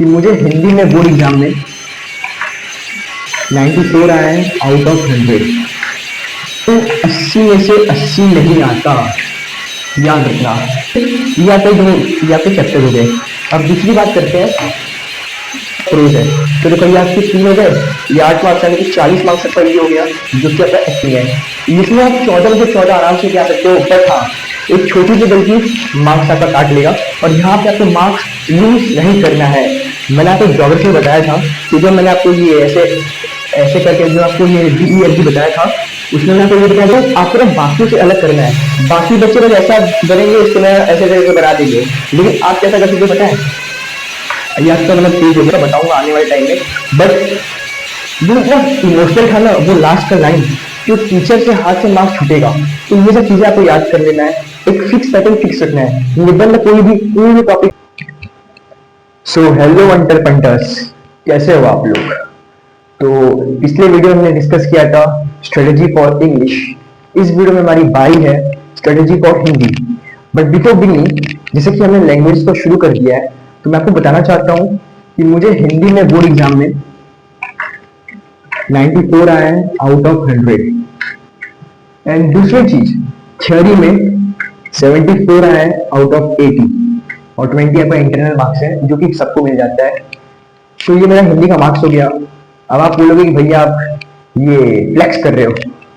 कि मुझे हिंदी में बोर्ड एग्जाम में 94 आए हैं आउट ऑफ 100। तो 80 में से 80 नहीं आता, याद रखना। या तो चैप्टर हो गए। अब दूसरी बात करते हैं प्रोज है। तो देखो ये आपके 3 हो गए, ये 8 मार्क्स यानी कि 40 मार्क्स तक ये हो गया, जो कि आपका एस है। इसमें आप 14 में से 14 आराम से क्या सकते हो, ऊपर था एक छोटी सी गलती मार्क्स आपका काट लेगा। और यहाँ पे आपको मार्क्स लूज नहीं करना है। मैंने आपको ज्योग्राफी बताया था कि जब मैंने आपको ये ऐसे करके जो आपको ये DEFG बताया था, उसमें मैंने आपको ये बताया था आपको ना बाकियों से अलग करना है। बाकी बच्चे बस ऐसा करेंगे, इसको मैं ऐसे करके बना देंगे, लेकिन आप कैसा कर सकते हो पता है? ये आपका मतलब तेज होगा, बताऊंगा आने वाले टाइम में। बट जो इमोशनल था ना, वो लास्ट का लाइन जो टीचर से हाथ से मार्क्स छूटेगा, तो ये सब चीजें आपको याद कर लेना है। एक फिक्स पैटर्न फिक्स रखना है निबंध कोई भी टॉपिक। सो हेलो वंटर पंटर्स, कैसे हो आप लोग? तो पिछले वीडियो में हमने डिस्कस किया था स्ट्रेटेजी फॉर इंग्लिश। इस वीडियो में हमारी बारी है strategy for Hindi. But before beginning, जैसे कि हमने लैंग्वेज को शुरू कर दिया है, तो मैं आपको बताना चाहता हूँ कि मुझे हिंदी में बोर्ड एग्जाम में 94 आए हैं आउट ऑफ 100। एंड दूसरी चीज, थ्योरी में 74 आए हैं आउट ऑफ 80 और 20 आपका इंटरनल मार्क्स है, जो कि सबको मिल जाता है। तो ये मेरा हिंदी का मार्क्स हो गया। अब आप बोलोगे कि भैया आप ये फ्लेक्स कर रहे हो,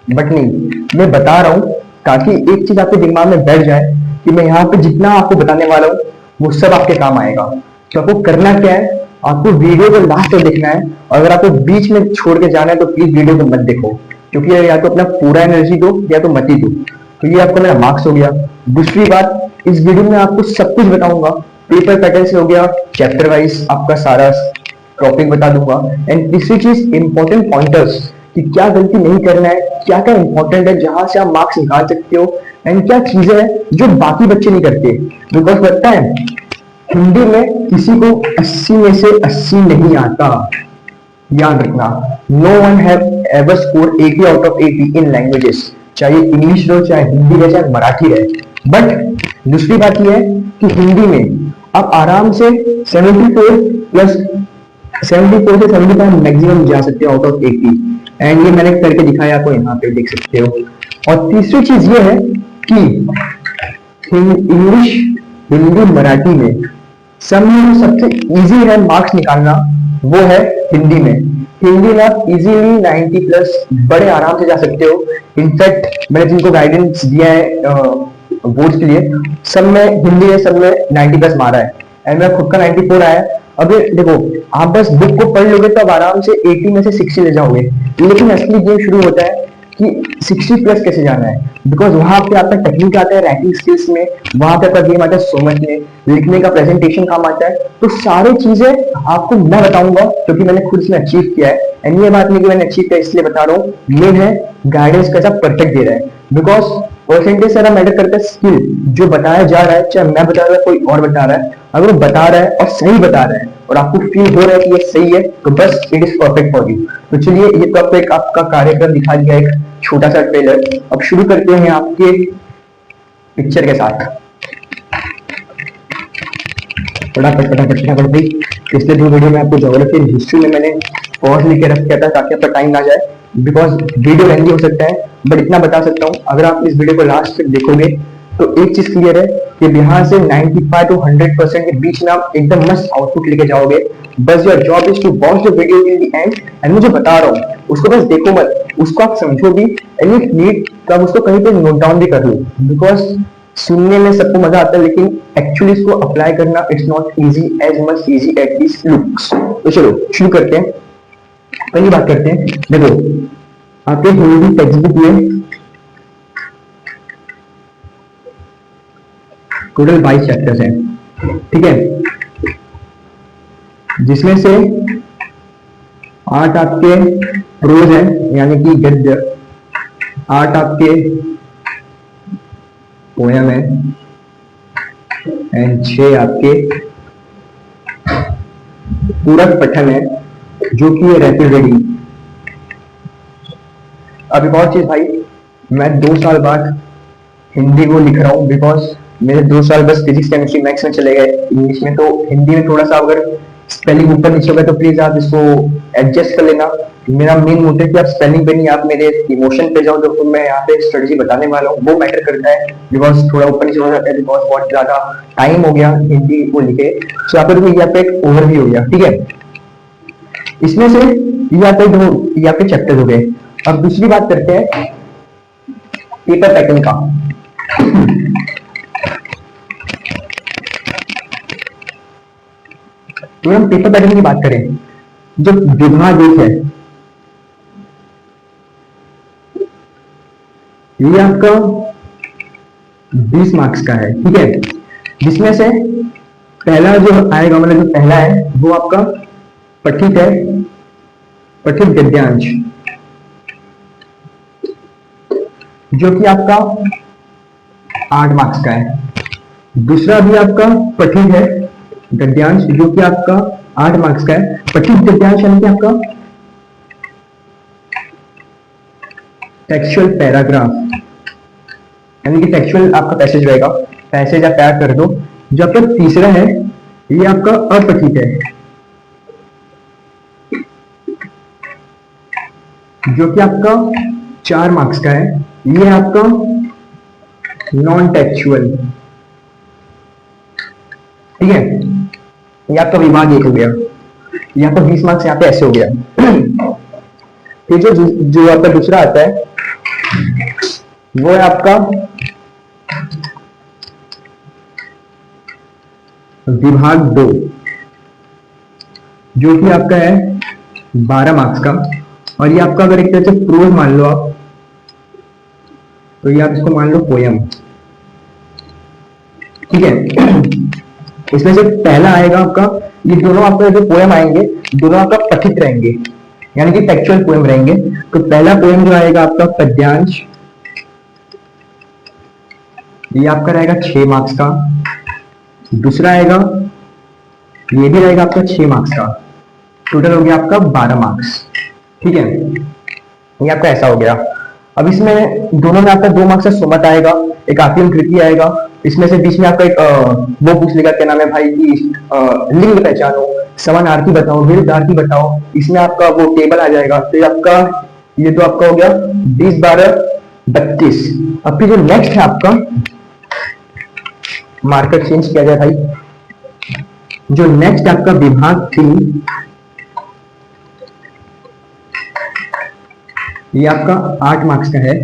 बट नहीं, मैं बता रहा हूँ ताकि एक चीज आपके दिमाग में बैठ जाए कि मैं यहाँ पे जितना आपको बताने वाला हूँ वो सब आपके काम आएगा। तो आपको करना क्या है, आपको वीडियो को लास्ट तक देखना है। और अगर आपको बीच में छोड़ के जाना है तो प्लीज वीडियो को मत देखो, क्योंकि या तो अपना पूरा एनर्जी दो या तो मत ही दो। तो ये आपका मेरा मार्क्स हो गया। दूसरी बात, इस वीडियो में आपको सब कुछ बताऊंगा, पेपर पैटर्न से हो गया, चैप्टर वाइज आपका सारा टॉपिक बता दूंगा। एंड तीसरी चीज, इंपॉर्टेंट पॉइंटर्स कि क्या गलती नहीं करना है, क्या क्या इंपॉर्टेंट है जहां से आप मार्क्स निकाल सकते हो, एंड क्या चीजें हैं जो बाकी बच्चे नहीं करते। बिकॉज लगता है हिंदी में किसी को 80 में से 80 नहीं आता, याद रखना। No one have ever score 80 out of 80 in languages, चाहे इंग्लिश रहो, चाहे हिंदी रहे, चाहे मराठी रहे। बट दूसरी बात यह है कि हिंदी में आप आराम से 74 प्लस 74 से 75 मैक्सिमम जा सकते हो आउट ऑफ 80। एंड ये मैंने करके दिखाया, आपको यहाँ पे देख सकते हो। और तीसरी चीज ये है कि इंग्लिश, हिंदी, मराठी में सब में सबसे इजी है मार्क्स निकालना, वो है हिंदी में। हिंदी में आप इजीली 90 प्लस बड़े आराम से जा सकते हो। इनफैक्ट मैंने जिनको गाइडेंस दिया है बोर्ड के लिए, सब में हिंदी है, सब में 90 प्लस मारा है। एंड मेरा खुद का 94 आया है। अब देखो, आप बस बुक को पढ़ लोगे तो आप आराम से 80 में से 60 ले जाओगे, लेकिन असली गेम शुरू होता है कि 60 प्लस कैसे जाना है। बिकॉज वहां पे आपका टेक्निक आता है राइटिंग स्किल्स में, वहां पे आपका गेम आता है सोमच में, लिखने का प्रेजेंटेशन काम आता है। तो सारी चीजें आपको मैं बताऊंगा क्योंकि मैंने खुद इसमें अचीव किया है। एंड ये बात नहीं कि मैंने अचीव किया इसलिए बता रहा हूँ, मेन है गाइडेंस कैसा परफेक्ट दे रहा है। बिकॉज परसेंटेज सारा मैटर करता है, स्किल जो बताया जा रहा है, चाहे मैं बता रहा हूँ कोई और बता रहा है, अगर वो बता रहा है और सही बता रहा है और आपको फील हो रहा है कि ये सही है, तो बस it is perfect for you. तो चलिए, ये तो आपको एक आपका कार्यक्रम दिखा दिया, एक छोटा सा ट्रेलर। अब शुरू करते हैं आपके पिक्चर के साथ। फटाफट भाई। पिछले 2 वीडियो में आपको ज्योग्राफी और हिस्ट्री में मैंने पॉज लेके रख दिया था ताकि आपका टाइम ना जाए, बिकॉज वीडियो लेंथी हो सकता है। बट इतना बता सकता हूँ, अगर आप इस वीडियो को लास्ट तक देखोगे तो एक चीज क्लियर है कि बिहार से 95 to 100% के बीच में आप एकदम मस्त आउटपुट लेके जाओगे। बस your job is to watch the video till the end. And मुझे बता रहा हूँ, उसको बस देखो मत, उसको आप समझो भी, एंड इफ नीड तो आप उसको कहीं पे नोट डाउन भी कर लो। बिकॉज सुनने में सबको मजा आता है, लेकिन एक्चुअली इसको अप्लाई करना it's not easy, as much easy at this looks. तो चलो शुरू करते हैं। पहली बात करते हैं, देखो आपके हिंदी टेक्स्ट बुक में टोटल 22 चैप्टर्स हैं, ठीक है, जिसमें से 8 आपके प्रोज हैं यानी कि गद्य, 8 आपके पोयम है, एंड 6 आपके पूरक पठन है, जो कि है रैपिड रीडिंग। अब एक और चीज भाई, मैं 2 साल बाद हिंदी को लिख रहा हूँ, बिकॉज मेरे 2 साल बस फिजिक्स केमिस्ट्री मैथ्स में चले गए इंग्लिश में। तो हिंदी में थोड़ा सा अगर स्पेलिंग ऊपर नीचे होगा तो प्लीज आप इसको एडजस्ट कर लेना। मेरा मेन मोटिव कि आप स्पेलिंग पे नहीं, आप मेरे इमोशन पे जाओ। जो मैं यहाँ पे स्ट्रेटजी बताने वाला हूँ वो मैटर करता है, बिकॉज थोड़ा ऊपर नीचे हो जाता है, बिकॉज बहुत ज्यादा टाइम हो गया हिंदी को लेके। सो यहाँ पे देखो, यहाँ पे एक ओवरव्यू हो गया, ठीक है। इसमें से यहाँ पे चैप्टर हो गए। अब दूसरी बात करते हैं पेपर पैटर्न का। तो हम पेपर पैटर्न की बात करें, जो विभाग एक है, ये आपका 20 मार्क्स का है, ठीक है। जिसमें से पहला जो आएगा, मतलब जो पहला है वो आपका पठित है, पठित गद्यांश, जो कि आपका 8 मार्क्स का है। दूसरा भी आपका पठित है गद्यांश, जो कि आपका 8 मार्क्स का है। पठित गद्यांश यानी कि आपका टेक्सचुअल पैराग्राफ, यानी कि टेक्सचुअल आपका पैसेज रहेगा, पैसेज आप तैयार कर दो। जो आपका तीसरा है ये आपका अपठित है, जो कि आपका 4 मार्क्स का है। ये आपका नॉन टेक्सचुअल, ठीक है। ये आपका विभाग एक हो गया, यहाँ पर 20 मार्क्स यहाँ पे ऐसे हो गया। फिर जो आपका दूसरा आता है वो है आपका विभाग 2, जो कि आपका है 12 मार्क्स का। और ये आपका अगर एक तरह से प्रोज मान लो आप, तो ये आप इसको मान लो पोयम, ठीक है। इसमें से पहला आएगा आपका, ये दोनों आपका जो पोयम आएंगे दोनों आपका पठित रहेंगे, यानी कि टेक्सचुअल पोयम रहेंगे। तो पहला पोयम जो आएगा आपका पद्यांश, ये आपका रहेगा 6 मार्क्स का। दूसरा आएगा, ये भी रहेगा आपका 6 मार्क्स का। टोटल हो गया आपका 12 मार्क्स, ठीक है। ये आपका ऐसा हो गया। अब इसमें दोनों में आपका 2 मार्क्स का सुमत आएगा, एक आत्म कृति आएगा। इसमें से बीच में आपका एक वो पूछ लेगा, क्या नाम है भाई की लिंग पहचानो, समानार्थी बताओ, विरुद्धार्थी बताओ। इसमें आपका वो टेबल आ जाएगा। तो आपका ये तो आपका हो गया 20, 12, 32। अब फिर जो नेक्स्ट है आपका, मार्कर चेंज किया जाए भाई। जो नेक्स्ट आपका विभाग 3, ये आपका 8 मार्क्स का है,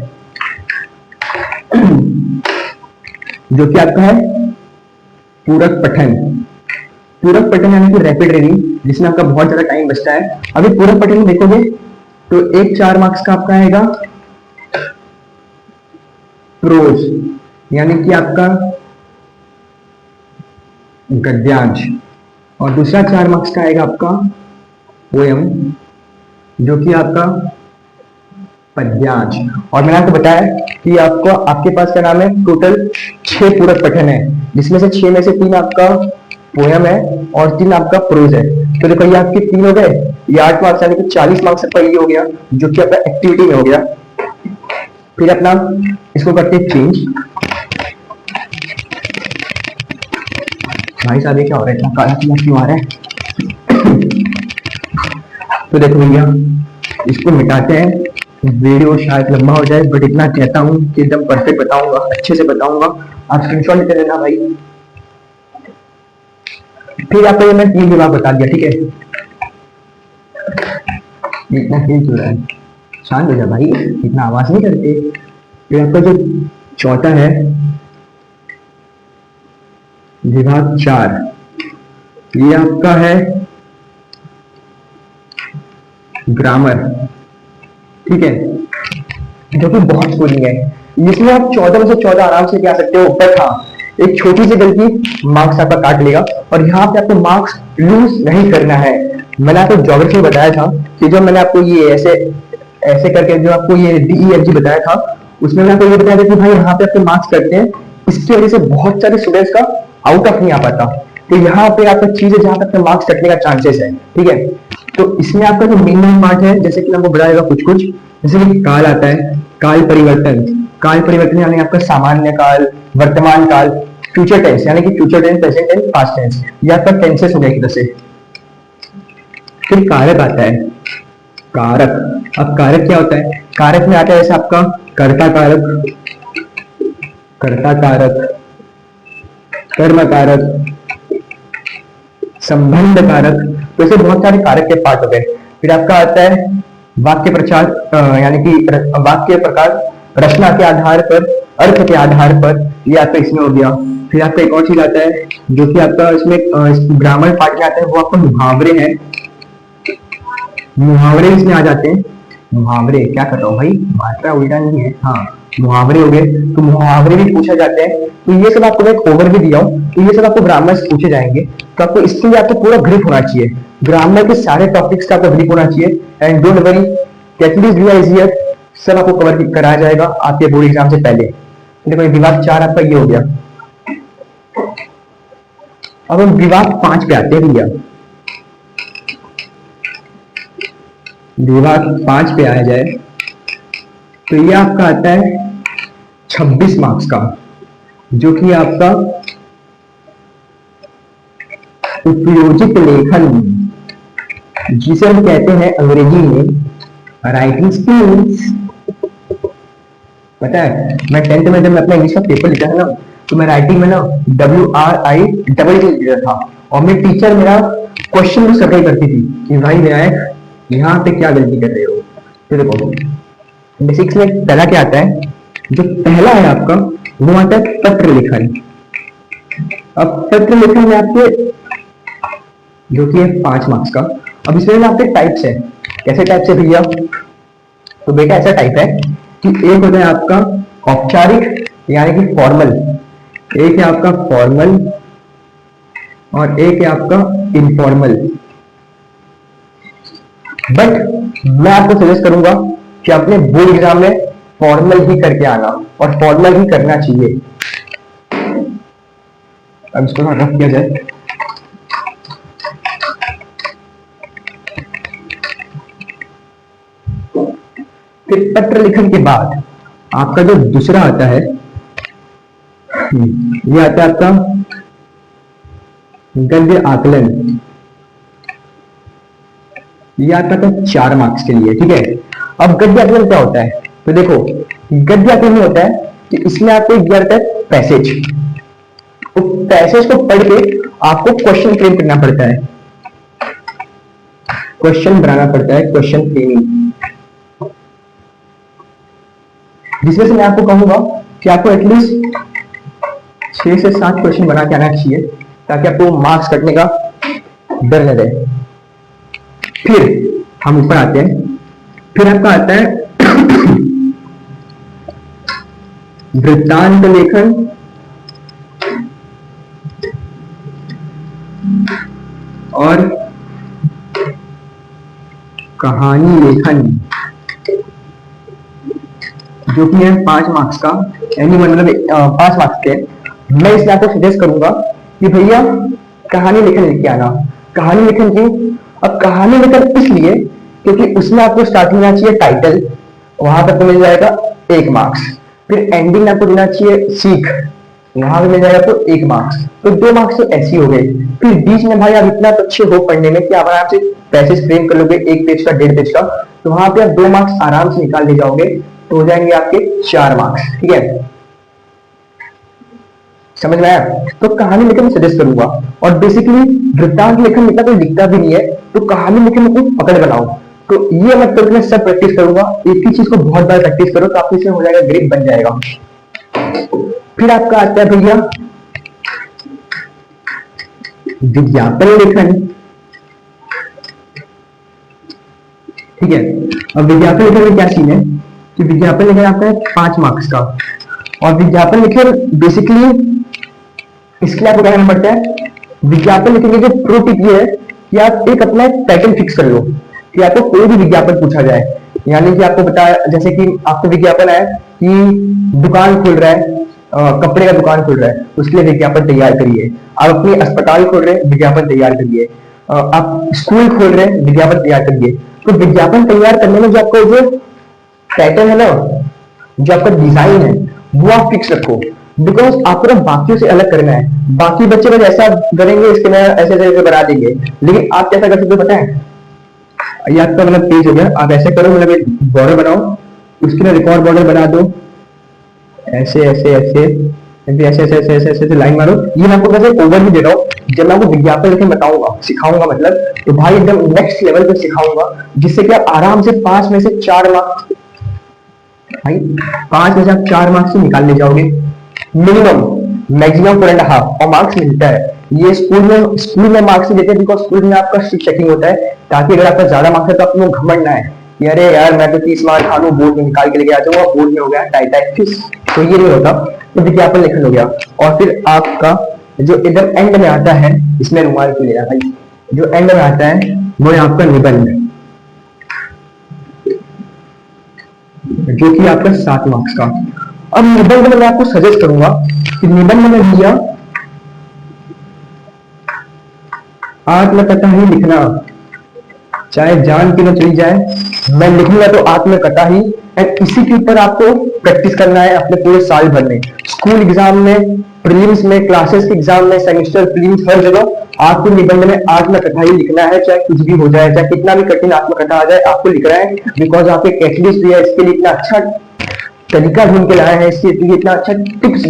जो कि आपका है पूरक पठन। पूरक पठन यानी कि रैपिड रीडिंग, जिसमें आपका बहुत ज्यादा टाइम बचता है। अभी पूरक पठन देखोगे तो एक 4 मार्क्स का आपका आएगा प्रोज, यानी कि आपका गद्यांश। और दूसरा 4 मार्क्स का आएगा आपका पोयम, जो कि आपका पद्यांश। और मैंने आपको बताया कि आपको आपके पास क्या नाम है, टोटल 6 पूरक पठन है, जिसमें से 6 में से 3 आपका पोयम है और 3 आपका प्रोज है। तो देखो ये आपके 3 हो गए, ये 8 मार्क्स यानी कि 40 मार्क्स का ये हो गया, जो कि आपका एक्टिविटी में हो गया। फिर अपना इसको करते हैं चेंज। भाई साहब ये क्या हो रहा है, इतना काला क्यों आ रहा है? तो देखो भैया, इसको मिटाते हैं, वीडियो शायद लंबा हो जाए, बट इतना कहता हूँ कि एकदम परफेक्ट बताऊंगा, अच्छे से बताऊंगा। आप स्क्रीनशॉट लेते रहना भाई। फिर आपको ये मैं 3 विभाग बता दिया, ठीक है। इतना हिल क्यों रहा है, शांत हो जा भाई, इतना आवाज नहीं करते। फिर आपका जो चौथा है विभाग 4, ये आपका है ग्रामर, ठीक है, जो कि बहुत स्कूलिंग है। इसमें आप 14 में से 14 आराम से क्या सकते हो, बट हाँ एक छोटी सी गलती मार्क्स आपका काट लेगा। और यहाँ पे आपको मार्क्स लूज नहीं करना है। मैंने आपको ज्योग्राफी में बताया था कि जो मैंने आपको ये ऐसे ऐसे करके जो आपको ये DEFG बताया था, उसमें मैंने आपको ये बताया था कि भाई यहाँ पे आपके मार्क्स करते हैं, इसकी वजह से बहुत सारे स्टूडेंट्स का आउट ऑफ नहीं आ पाता। तो यहाँ पे आपका चीजें जहां तक मार्क्स कटने का चांसेस है, ठीक है। तो इसमें आपका जो मेन पार्ट है, जैसे कि आपको बताएगा कुछ कुछ, जैसे कि काल आता है, काल परिवर्तन। काल परिवर्तन यानी आपका सामान्य काल, वर्तमान काल, फ्यूचर टेंस यानी कि future tense, present tense, past tense. ये आपका टेंसेस हो गया एक तरह से, फिर कारक आता है, कारक। अब कारक क्या होता है? कारक में आता है जैसे आपका कर्ता कारक, कर्ता कारक, कर्म कारक, संबंध कारक। तो ऐसे बहुत सारे कारक के पार्ट हो गए। फिर आपका आता है वाक्य प्रचार, यानी कि वाक्य प्रकार, रचना के आधार पर, अर्थ के आधार पर, ये आपका इसमें हो गया। फिर आपका एक और चीज आता है जो कि आपका इसमें ग्रामर पार्ट में आता है, वो आपका मुहावरे हैं। मुहावरे इसमें आ जाते हैं। मुहावरे क्या कर रहा हूँ भाई, मात्रा उल्टा नहीं है, हाँ मुहावरे हो गए। तो मुहावरे भी पूछे जाते हैं। तो ये सब आपको मैं एक ओवर भी दिया हूँ, तो ये सब आपको ग्रामर से पूछे जाएंगे। तो आपको इसके लिए आपको पूरा ग्रिप होना चाहिए, ग्रामर के सारे टॉपिक्स का आपको ग्रिप होना चाहिए। And don't worry, catalyst revise year सब आपको कवर कराया जाएगा आपके बोर्ड एग्जाम से पहले। देखो विभाग 4 आपका ये हो गया। अब हम विभाग 5 पे आते हैं भैया। विभाग 5 पे आया जाए तो ये आपका आता है 26 मार्क्स का, जो कि आपका उपयोजित लेखन, जिसे हम कहते हैं अंग्रेजी में राइटिंग स्किल्स। पता है मैं 10th में जब मैं अपना इंग्लिश का पेपर लिखा था ना, तो मैं राइटिंग में ना WRI लिखा था, और मेरे टीचर मेरा क्वेश्चन भी सर्वे करती थी कि भाई विनायक यहाँ पे क्या गलती कर रहे हो। तो देखो बेसिक्स में पहला क्या आता है, जो पहला है आपका वो आता है पत्र लेखन। अब पत्र लेखन में आपके जो कि है 5 मार्क्स का। अब इसमें आपके टाइप्स है, कैसे टाइप्स है भैया? तो बेटा ऐसा टाइप है कि एक होता है आपका औपचारिक यानी कि फॉर्मल, एक है आपका फॉर्मल और एक है आपका इनफॉर्मल। बट मैं आपको सजेस्ट करूंगा कि अपने बोर्ड एग्जाम में फॉर्मल ही करके आना, और फॉर्मल ही करना चाहिए। अब इसको ना रख किया जाए। फिर पत्र लिखन के बाद आपका जो दूसरा आता है, ये आता है आपका गद्य आकलन। ये आता था 4 मार्क्स के लिए, ठीक है। अब गद्य आकलन क्या होता है? तो देखो गद्य आकलन में होता है कि इसमें आपको दिया जाता है पैसेज, तो पैसेज को पढ़ के आपको क्वेश्चन फ्रेम करना पड़ता है, क्वेश्चन बनाना पड़ता है, क्वेश्चन फ्रेमिंग। जिसमें से मैं आपको कहूंगा कि आपको एटलीस्ट 6 से 7 क्वेश्चन बना के आना चाहिए, ताकि आपको मार्क्स कटने का डर न रहे। फिर हम ऊपर आते हैं। फिर आपका आता है वृत्तांत लेखन और कहानी लेखन, जो कि है 5 मार्क्स का, यानी मतलब 5 मार्क्स के। मैं इसमें आपको सजेस्ट करूंगा कि भैया कहानी लेखन लेके आना। कहानी लेखन की, अब कहानी लेखन इसलिए क्योंकि उसमें आपको स्टार्टिंग में चाहिए टाइटल, वहां पर तो मिल जाएगा 1 मार्क्स। फिर एंडिंग आपको देना चाहिए सीख, वहां पे मिल जाएगा आपको 1 मार्क्स, तो 2 मार्क्स तो ऐसे हो गए। फिर बीच में भाई आप इतना अच्छे हो पढ़ने में कि आप आराम से पैसेज फ्रेम कर लोगे, 1 पेज का 1.5 पेज का, तो वहां पे आप 2 मार्क्स आराम से निकाल ले जाओगे, तो हो जाएंगे आपके 4 मार्क्स, ठीक है। समझ में आया? तो कहानी लेखन मैं सजेस्ट करूंगा, और बेसिकली वृत्तांत लेखन इतना कोई लिखता भी नहीं है, तो कहानी लेखन में कुछ पकड़ बनाओ। तो ये मत करो, मैं सब प्रैक्टिस करूंगा, एक ही चीज को बहुत बार प्रैक्टिस करो, तो आपको इसमें हो जाएगा, ग्रिप बन जाएगा। फिर आपका आता है भैया विज्ञापन लेखन, ठीक है। अब विज्ञापन लेखन में क्या सीन है कि विज्ञापन लेखन आपका है 5 मार्क्स का, और विज्ञापन लेखन बेसिकली इसके लिए आपको क्या करना पड़ता है, विज्ञापन लिखने के प्रो टिप ये है कि आप एक अपना पैटर्न फिक्स कर लो कि आपको कोई भी विज्ञापन पूछा जाए, यानी कि आपको बताया, जैसे कि आपको विज्ञापन है कि दुकान खुल रहा है, कपड़े का दुकान खुल रहा है, उसके लिए विज्ञापन तैयार करिए। आप अपनी अस्पताल खोल रहे हैं, विज्ञापन तैयार करिए। आप स्कूल खोल रहे हैं, विज्ञापन तैयार करिए। तो विज्ञापन तैयार करने में जो आपका जो पैटर्न है ना, जो आपका डिजाइन है, वो आप फिक्स रखो, बिकॉज आपको ना बाकियों से अलग करना है। बाकी बच्चे बस ऐसा करेंगे, इसके में ऐसे ऐसे बना देंगे, लेकिन आप कैसा कर सकते हो पता है? ये आपका मतलब पेज हो गया। आप ऐसे करो, मतलब एक बॉर्डर बनाओ, उसके लिए रिकॉर्ड बॉर्डर बना दो, ऐसे ऐसे ऐसे ऐसे ऐसे ऐसे ऐसे ऐसे ऐसे लाइन मारो। ये मैं आपको कैसे ओवरव्यू दे रहा हूँ, जब मैं आपको विज्ञापन लिखे बताऊंगा, सिखाऊंगा, मतलब तो भाई एकदम नेक्स्ट लेवल पे सिखाऊंगा, जिससे कि आप आराम से 5 में से 4 मार्क्स, भाई 5 में से आप 4 मार्क्स निकाल ले जाओगे मिनिमम, मैक्सिमम 4.5 और मार्क्स मिलता है। ये स्कूल में मार्क्स नहीं देते, बिकॉज स्कूल में आपका स्ट्रिक्ट चेकिंग होता है, ताकि अगर आपका ज्यादा मार्क्स है तो आपको घमंड ना है कि अरे यार मैं तो 30 मार्क्स खा लूं, बोर्ड में निकाल के लेके आ जाऊंगा, बोर्ड में हो गया टाइट टाइट फिस, तो ये नहीं होता। तो विज्ञापन लेखन हो गया। और फिर आपका जो एकदम एंड में आता है, इसमें रुमाल क्यों लेना भाई, जो एंड में आता है वो है आपका निबंध, जो कि आपका 7 मार्क्स का। अब निबंध में मैं आपको सजेस्ट करूंगा कि निबंध में भैया आत्मकथा ही लिखना, चाहे जान की न चली जाए, मैं लिखूंगा तो आत्मकथा ही। एंड इसी के ऊपर आपको प्रैक्टिस करना है अपने पूरे साल भर में, स्कूल एग्जाम में, प्रीलिम्स में, क्लासेस के एग्जाम में, सेमेस्टर प्रीलिम्स, हर जगह आपको निबंध में आत्मकथा ही लिखना है, चाहे कुछ भी हो जाए, चाहे कितना भी कठिन आत्मकथा आ जाए, आपको लिखना है। बिकॉज आपके कैटलिस्ट भी है, इसके लिए इतना अच्छा तरीका ढूंढ के लाया है, इसके लिए इतना अच्छा टिप्स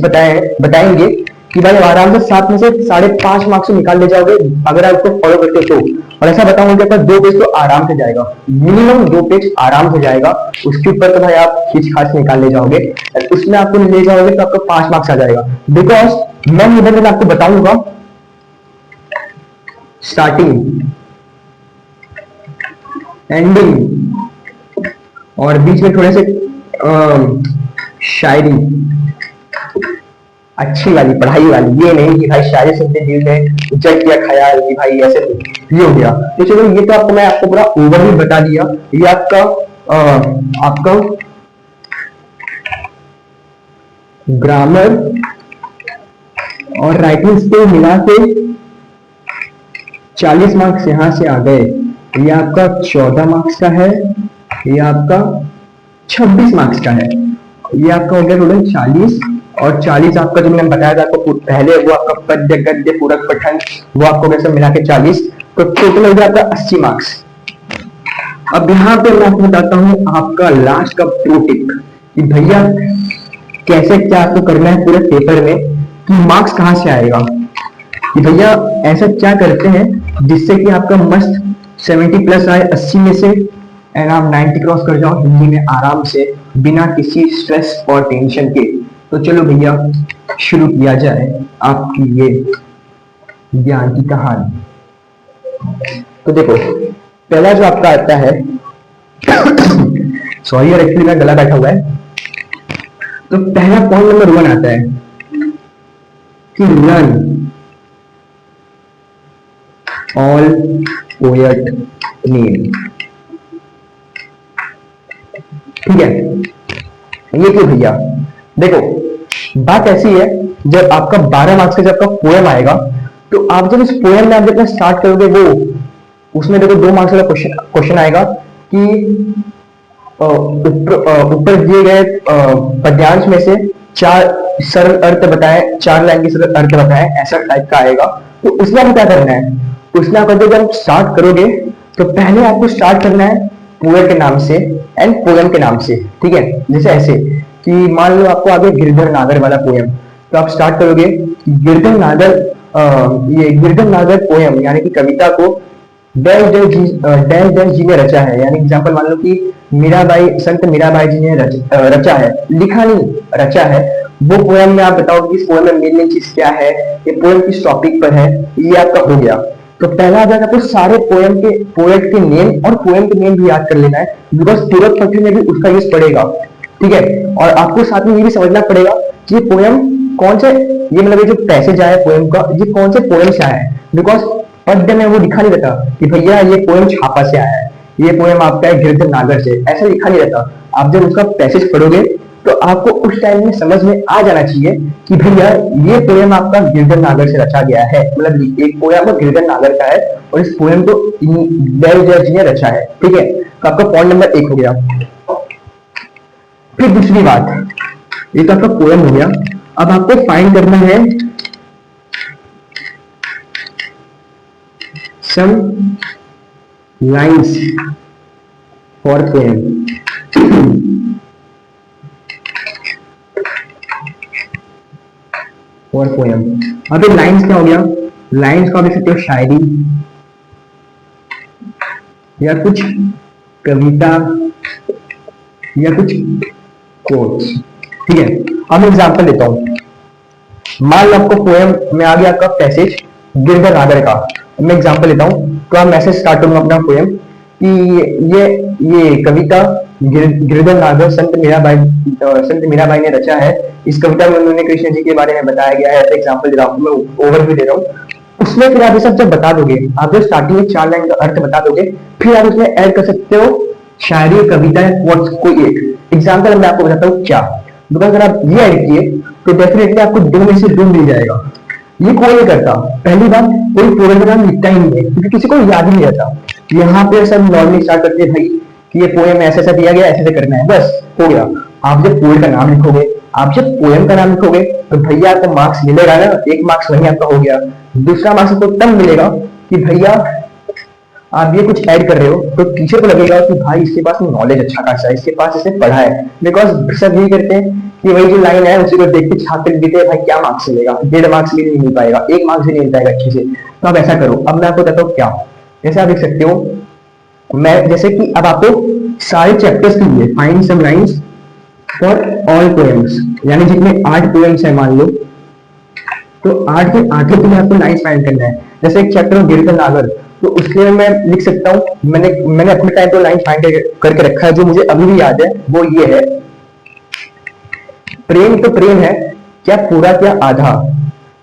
बताएंगे कि भाई आराम से 7 में से 5.5 मार्क्स निकाल ले जाओगे अगर आप इसको फॉलो करते हो तो। और ऐसा बताऊंगा कि आपका 2 पेज तो आराम से जाएगा, मिनिमम 2 पेज आराम से जाएगा, उसके ऊपर तो भाई आप खींच खाच निकाल ले जाओगे, उसमें आपको ले जाओगे तो आपको 5 मार्क्स आ जाएगा। बिकॉज मैं निबंध में आपको बताऊंगा स्टार्टिंग, एंडिंग और बीच में थोड़े से शायरी, अच्छी वाली पढ़ाई वाली, ये नहीं कि भाई शायरी सुनते दिल में उजड़ गया ख्याल कि भाई ऐसे तो ये हो गया। तो चलो ये तो आपको मैं आपको पूरा ओवरव्यू बता दिया। ये आपका ग्रामर और राइटिंग स्किल मिला के 40 मार्क्स यहां से आ गए। ये आपका 14 मार्क्स का है, ये आपका 26 मार्क्स का है, ये आपका हो गया टोटल 40। और 40 आपका जो मैंने बताया था आपको पहले, वो आपका पद्य गद्य पूरक पठन, वो आपको वैसे मिला के 40, तो टोटल हो गया आपका 80 मार्क्स। अब यहाँ पे मैं आपको बताता हूँ आपका लास्ट का प्रो टिप कि भैया कैसे क्या आपको करना है पूरे पेपर में कि मार्क्स कहाँ से आएगा। कि भैया ऐसा क्या करते हैं जिससे कि आपका मस्त 70 प्लस आए 80 में से, एंड आप 90 क्रॉस कर जाओ हिंदी में आराम से बिना किसी स्ट्रेस और टेंशन के। तो चलो भैया शुरू किया जाए आपकी ये ज्ञान की कहानी। तो देखो पहला जो आपका आता है सॉरी यार एक्चुअली मेरा गला बैठा हुआ है। तो पहला पॉइंट नंबर 1 आता है कि लर्न ऑल पोएट नेम। ठीक है, ये क्यों भैया, देखो बात ऐसी है, जब आपका 12 मार्क्स का जब आपका पोएम आएगा, तो आप जब इस पोएम में आप जब स्टार्ट करोगे, वो उसमें देखो 2 मार्क्स का क्वेश्चन आएगा कि ऊपर दिए गए पद्यांश में से 4 सरल अर्थ बताएं, 4 लाइन के सरल अर्थ बताएं, ऐसा टाइप का आएगा। तो उसमें आपको क्या करना है, उसमें आप जब स्टार्ट करोगे तो पहले आपको स्टार्ट करना है पोएट के नाम से एंड पोएम के नाम से। ठीक है, जैसे ऐसे कि मान लो आपको आगे गिरधर नागर वाला पोएम, तो आप स्टार्ट करोगे गिरधर नागर, ये गिरधर नागर पोएम यानी कि कविता को डैश डैश जी ने रचा है। यानी एग्जांपल मान लो कि मीराबाई, संत मीराबाई जी ने रचा है, लिखा नहीं रचा है। वो पोएम में आप बताओ कि इस पोएम में मेन चीज क्या है, ये पोएम किस टॉपिक पर है, ये आपका हो गया। तो पहला अगर आपको सारे पोएम के पोएट के नेम और पोएम के नेम भी याद कर लेना है, बिकॉज पूरक पठन में भी उसका यूज पड़ेगा। ठीक है, और आपको साथ में ये भी समझना पड़ेगा कि ये पोएम कौन से, ये मतलब ये जो पैसेज आया पोएम का, ये कौन से पोएम से आया है। बिकॉज पद्य में वो लिखा नहीं रहता कि भैया ये पोएम छापा से आया है, ये पोएम आपका है गिरधर नागर से, ऐसा लिखा नहीं रहता। आप जब उसका पैसेज पढ़ोगे तो आपको उस टाइम में समझ में आ जाना चाहिए कि भैया ये पोएम आपका गिरधर नागर से रचा गया है, मतलब एक पोएम गिरधर नागर का है और इस पोएम को बैल जी ने रचा है। ठीक है, तो आपका पॉइंट नंबर 1 हो गया। फिर दूसरी बात, ये तो आपका पोएम हो गया। अब आपको फाइंड करना है some lines for poem. For poem. अब ये लाइंस क्या हो गया, लाइंस को आप देख सकते हो शायरी या कुछ कविता या कुछ कोट्स। ठीक है, अब एग्जांपल लेता हूं। मान लो आपको पोएम में आ गया आपका पैसेज गिरधर नागर का। मैं एग्जांपल लेता हूं, तो आप मैसेज स्टार्ट करूंगा अपना पोएम कि ये कविता गिरधर नागर संत मीराबाई ने रचा है। इस कविता में उन्होंने कृष्ण जी के बारे में बताया गया है। ऐसे एग्जांपल दे रहा हूं मैं, ओवरव्यू दे रहा हूं। उसमें फिर आप ये सब जब बता दोगे, आप जब स्टार्टिंग में 4 लाइन का अर्थ बता दोगे, फिर आप उसमें ऐड कर सकते हो शायरी, कविता, कोट्स कोई एक। एग्जांपल मैं आपको बताता हूँ क्या, बिकॉज अगर आप ये ऐड किए तो डेफिनेटली आपको 2 में से 2 मिल जाएगा। ये कोई नहीं करता। पहली बात, कोई पोएम का नाम लिखता ही नहीं है क्योंकि किसी को याद ही नहीं रहता। यहाँ पे सब नॉर्मली स्टार्ट करते हैं भाई कि ये पोएम ऐसे ऐसा दिया गया, ऐसे ऐसे करना है, बस हो गया। आप जब पोएम का नाम लिखोगे, आप जब पोएम का नाम लिखोगे तो भैया आपको मार्क्स मिलेगा ना, 1 मार्क्स वही आपका हो गया। दूसरा मार्क्स आपको तब मिलेगा कि भैया आप ये कुछ ऐड कर रहे हो तो टीचर को लगेगा कि भाई इसके पास नॉलेज अच्छा खासा है, इसके पास इसने पढ़ा है। बिकॉज सब यही करते हैं कि वही जो लाइन है उसी को देख के छात्र देते हैं, भाई क्या मार्क्स मिलेगा, 1.5 मार्क्स भी नहीं मिल पाएगा, 1 मार्क्स भी नहीं मिल पाएगा अच्छे से। तो आप ऐसा करो, अब मैं आपको बताता हूँ क्या। जैसे आप देख सकते हो, मैं जैसे कि अब आपको सारे चैप्टर्स के लिए find some lines for all poems, यानी जितने 8 पोएम्स है मान लो, तो 8 के 8 के लिए आपको लाइंस फाइंड करना है। जैसे एक चैप्टर गिरधर नागर, तो उसके लिए मैं लिख सकता हूँ, मैंने अपने टाइम पर लाइन फाइंड करके रखा है जो मुझे अभी भी याद है, वो ये है। प्रेम तो प्रेम है, क्या पूरा क्या आधा,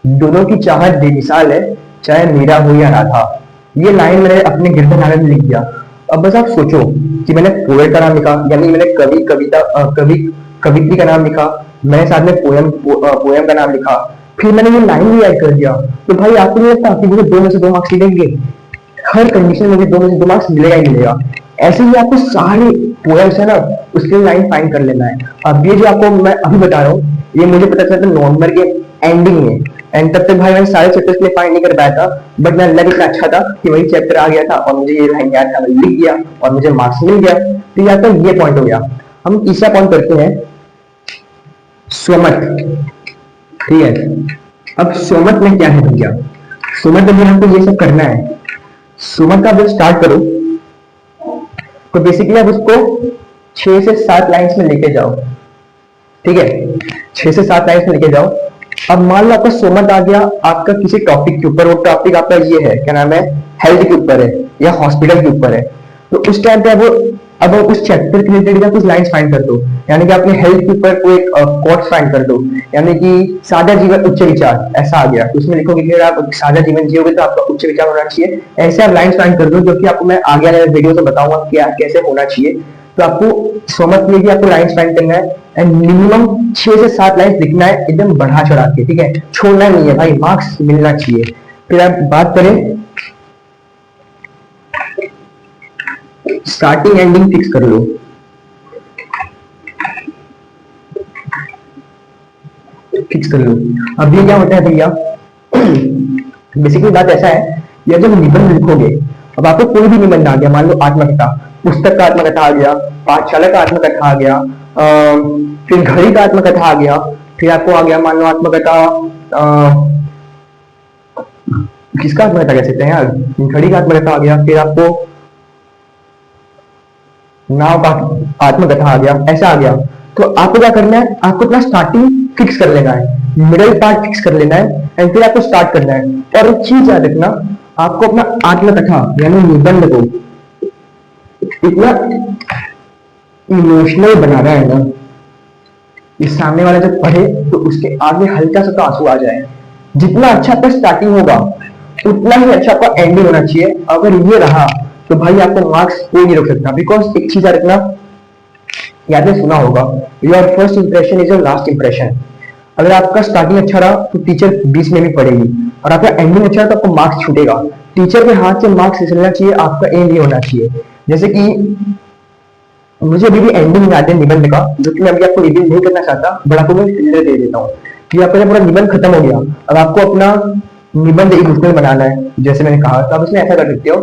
दोनों की चाहत बेमिसाल है, चाहे मीरा हो या राधा। ये लाइन मैंने अपने गिरधर नागर में लिख दिया। अब बस आप सोचो कि मैंने पोएट का नाम लिखा, यानी मैंने कवि, कविता, कवित्री का नाम लिखा, मैंने साथ में पोएम का नाम लिखा, फिर मैंने ये लाइन भी ऐड कर दिया। तो भाई आपको नहीं लगता कि मुझे 2 में से 2 मार्क्स मिलेंगे? हर कंडीशन में मुझे 2 में से 2 मार्क्स मिलेगा ही मिलेगा। ऐसे ही आपको सारे पोएम्स है ना, उसके लाइन फाइंड कर लेना है। अब ये जो आपको मैं अभी बता रहा हूँ, ये मुझे पता चला था नवंबर के एंडिंग में, एंड तब तक भाई मैंने सारे चैप्टर्स के लिए फाइंड नहीं कर पाया था, बट मैं अल्लाह इतना अच्छा था कि वही चैप्टर आ गया था और मुझे ये लाइन याद था, मैं लिख गया और मुझे मार्क्स मिल गया। तो यहाँ तक ये पॉइंट हो गया। हम तीसरा पॉइंट करते हैं, स्वमत। ठीक है, अब स्वमत में क्या है भैया, स्वमत में आपको ये सब करना है। स्वमत का जब स्टार्ट करो तो बेसिकली आप उसको 6 से 7 लाइंस में लेके जाओ। ठीक है, 6 से 7 लाइंस में लेके जाओ। अब मान लो आपका स्वमत आ गया आपका किसी टॉपिक के ऊपर, वो टॉपिक आपका ये है, क्या नाम है, हेल्थ के ऊपर है या हॉस्पिटल के ऊपर है। तो उस टाइम पे अब उस चैप्टर के रिलेटेड कुछ लाइंस फाइंड कर दो, यानी कि आपने हेल्थ के ऊपर कोई कोट फाइंड कर दो, यानी कि सादा जीवन उच्च विचार ऐसा आ गया, तो उसमें लिखोगे कि अगर आप सादा जीवन जियोगे तो आपका उच्च विचार होना चाहिए। ऐसे आप लाइंस फाइंड कर दो, जो कि आपको मैं आगे आने वाले वीडियो में बताऊंगा क्या कैसे होना चाहिए। तो आपको स्वमत में भी आपको लाइंस फाइंड करना है, एंड मिनिमम 6 से 7 लाइंस लिखना है, एकदम बढ़ा चढ़ा के। ठीक है, छोड़ना नहीं है भाई, मार्क्स मिलना चाहिए। फिर आप बात करें, स्टार्टिंग एंडिंग फिक्स कर लो। फिक्स कर लो। अब ये क्या होता है भैया, बेसिकली बात ऐसा है, या जब निबंध लिखोगे, अब आपको कोई भी निबंध आ गया, मान लो आत्मकथा, पुस्तक का आत्मकथा आ गया, पाठशाला का आत्मकथा आ गया, फिर घड़ी का आत्मकथा आ गया, फिर आपको आ गया मान लो आत्मकथा, किसका आत्मकथा कह सकते हैं यार, घड़ी का आत्मकथा आ गया, फिर आपको नाव का आत्मकथा आ गया, ऐसा आ गया। तो आपको क्या करना है, आपको अपना स्टार्टिंग फिक्स कर लेना है, मिडिल पार्ट फिक्स कर लेना है, एंड फिर आपको स्टार्ट करना है। और एक चीज याद रखना, आपको अपना आत्मकथा यानी निबंध को इतना इमोशनल बनाना है ना, ये सामने वाला जब पढ़े तो उसके आगे हल्का सा तो आंसू आ जाए। जितना अच्छा आपका स्टार्टिंग होगा उतना ही अच्छा आपका एंडिंग होना चाहिए। अगर ये रहा तो भाई आपको मार्क्स कोई नहीं रोक सकता। बिकॉज एक चीज याद रखना, याद में सुना होगा, your first impression is your last impression. अगर आपका स्टार्टिंग अच्छा रहा तो टीचर बीच में भी पढ़ेगी, और आपका एंडिंग अच्छा रहा तो आपको मार्क्स छूटेगा। टीचर के हाथ से मार्क्स निकलना चाहिए, आपका एम ये होना चाहिए। जैसे कि मुझे अभी भी एंडिंग याद है निबंध का, जो कि मैं अभी आपको रिवील नहीं करना चाहता, बट आपको मैं क्लियर दे देता हूँ कि आपका जब पूरा निबंध खत्म हो गया, अब आपको अपना निबंध इमोशनल बनाना है, जैसे मैंने कहा, तो आप इसमें ऐसा कर सकते हो,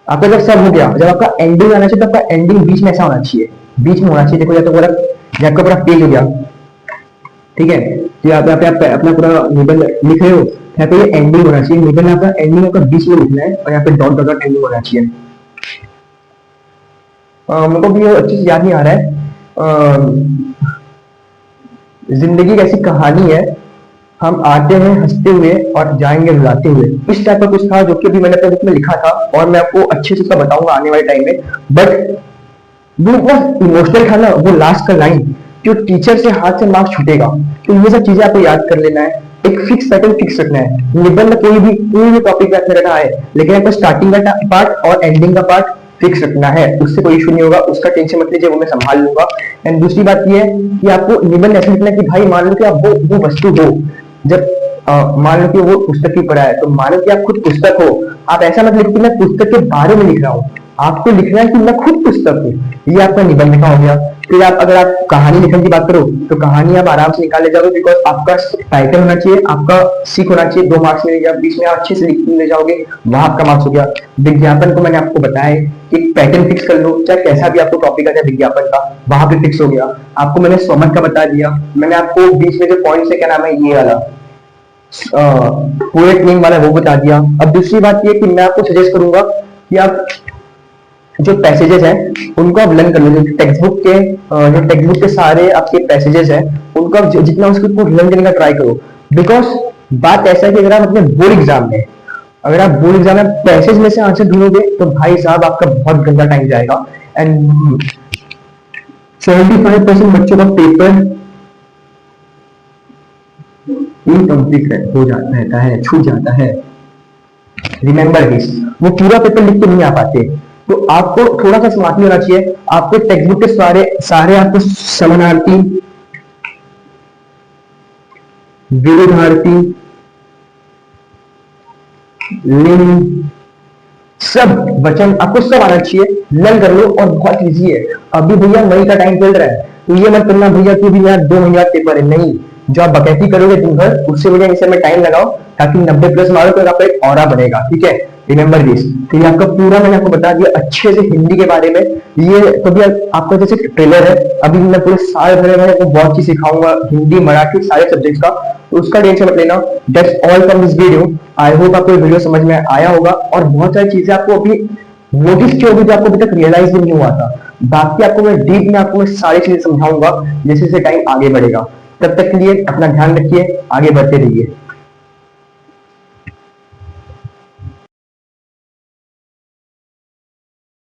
आपका जब सब हो गया, जब आपका एंडिंग आना चाहिए, तो आपका एंडिंग बीच में ऐसा होना चाहिए, बीच में होना चाहिए। देखो या तो पूरा ये आपका पूरा पेज हो गया, ठीक है, तो आप यहाँ पे अपना पूरा निबंध लिख रहे हो, यहाँ पे ये एंडिंग होना चाहिए, निबंध आपका एंडिंग आपका बीच में लिखना है, और यहाँ पे डॉट डॉट डॉट एंडिंग होना चाहिए। मेरे को भी ये अच्छे से याद नहीं आ रहा है। जिंदगी एक ऐसी कहानी है, हम आते हैं हंसते हुए और जाएंगे रुलाते हुए, इस टाइप का कुछ था जो कि अभी मैंने अपने बुक में लिखा था, और मैं आपको अच्छे से उसका बताऊंगा आने वाले टाइम में। बट वो बहुत इमोशनल था ना, वो लास्ट का लाइन, जो टीचर से हाथ से मार्क्स छूटेगा, तो ये सब चीजें आपको याद कर लेना है। एक फिक्स पैटर्न फिक्स रखना है, निबंध कोई भी टॉपिक में रखा है, लेकिन आपको स्टार्टिंग का पार्ट और एंडिंग का पार्ट फिक्स रखना है, उससे कोई इशू नहीं होगा, उसका टेंशन मत लीजिए, वो मैं संभाल लूंगा। एंड दूसरी बात ये है कि आपको निबंध ऐसे लिखना है कि भाई मान लो कि आप वो वस्तु हो, जब मान लो कि वो पुस्तक की पढ़ा है, तो मानो कि आप खुद पुस्तक हो, आप ऐसा मत लिखो कि मैं पुस्तक के बारे में लिख रहा हूँ, आपको लिखना है कि मैं खुद पुस्तक हूँ। ये आपका निबंध का हो गया। फिर आप अगर आप कहानी लिखने की बात करो, तो कहानी आप आराम से निकाल ले जाओगे, बिकॉज आपका टाइटल होना चाहिए, आपका सीख होना चाहिए, 2 मार्क्स मिलेगा, बीच में आप अच्छे से लिख ले जाओगे, वहां आपका मार्क्स हो गया। विज्ञापन को मैंने आपको बताया कि पैटर्न फिक्स कर लो, चाहे कैसा भी आपको टॉपिक आ जाए विज्ञापन का, वहां पे फिक्स हो गया। आपको मैंने स्वमत का बता दिया, मैंने आपको बीच में जो पॉइंट है, क्या नाम है ये वाला पोएट नेम वाला, वो बता दिया। अब दूसरी बात ये कि मैं आपको सजेस्ट करूंगा कि आप जो पैसेजेस हैं उनको आप लर्न कर लो, जो टेक्स्ट बुक के सारे आपके पैसेजेस हैं, उनको आप जितना उसको लर्न करने का ट्राई करो। बिकॉज बात ऐसा है कि अगर आप अपने बोर्ड एग्जाम में, अगर आप बोर्ड एग्जाम में पैसेज में से आंसर ढूंढोगे, तो भाई साहब आपका बहुत गंदा टाइम जाएगा। एंड 75% बच्चों का पेपर इनकम्प्लीट हो जाता रहता है, छूट जाता है। रिमेंबर दिस, वो पूरा पेपर लिख के नहीं आ पाते। तो आपको थोड़ा सा स्मार्टली होना चाहिए, आपको टेक्स्ट बुक के सारे सारे आपको समानार्थी, विरोधार्थी, लिंग, सब वचन आपको सब आना चाहिए, लर्न कर लो, और बहुत इजी है। अभी भैया मई का टाइम चल रहा है, तो ये मत करना भैया कि भी यार 2 महीने पेपर है, नहीं, जो आप बकैती करोगे दिन भर, उससे बढ़िया इसे में टाइम लगाओ, ताकि 90+ मारो, तो आपका एक ऑरा बनेगा, ठीक है। Remember this. तो ये आपका पूरा मैंने आपको बता दिया अच्छे से हिंदी के बारे में। ये तो भी आपका जैसे ट्रेलर है, अभी मैं पूरे साल भर में आपको बहुत चीज सिखाऊंगा, हिंदी मराठी सारे सब्जेक्ट्स का, तो उसका टेंशन मत लेना। That's all from this video. I hope आपको वीडियो समझ में आया होगा, और बहुत सारी चीजें आपको अभी नोटिस की होगी जो आपको अभी तक रियलाइज भी नहीं हुआ था। बाकी आपको मैं डीप में आपको मैं सारी चीजें समझाऊंगा जैसे जैसे टाइम आगे बढ़ेगा। तब तक के लिए अपना ध्यान रखिए, आगे बढ़ते रहिए।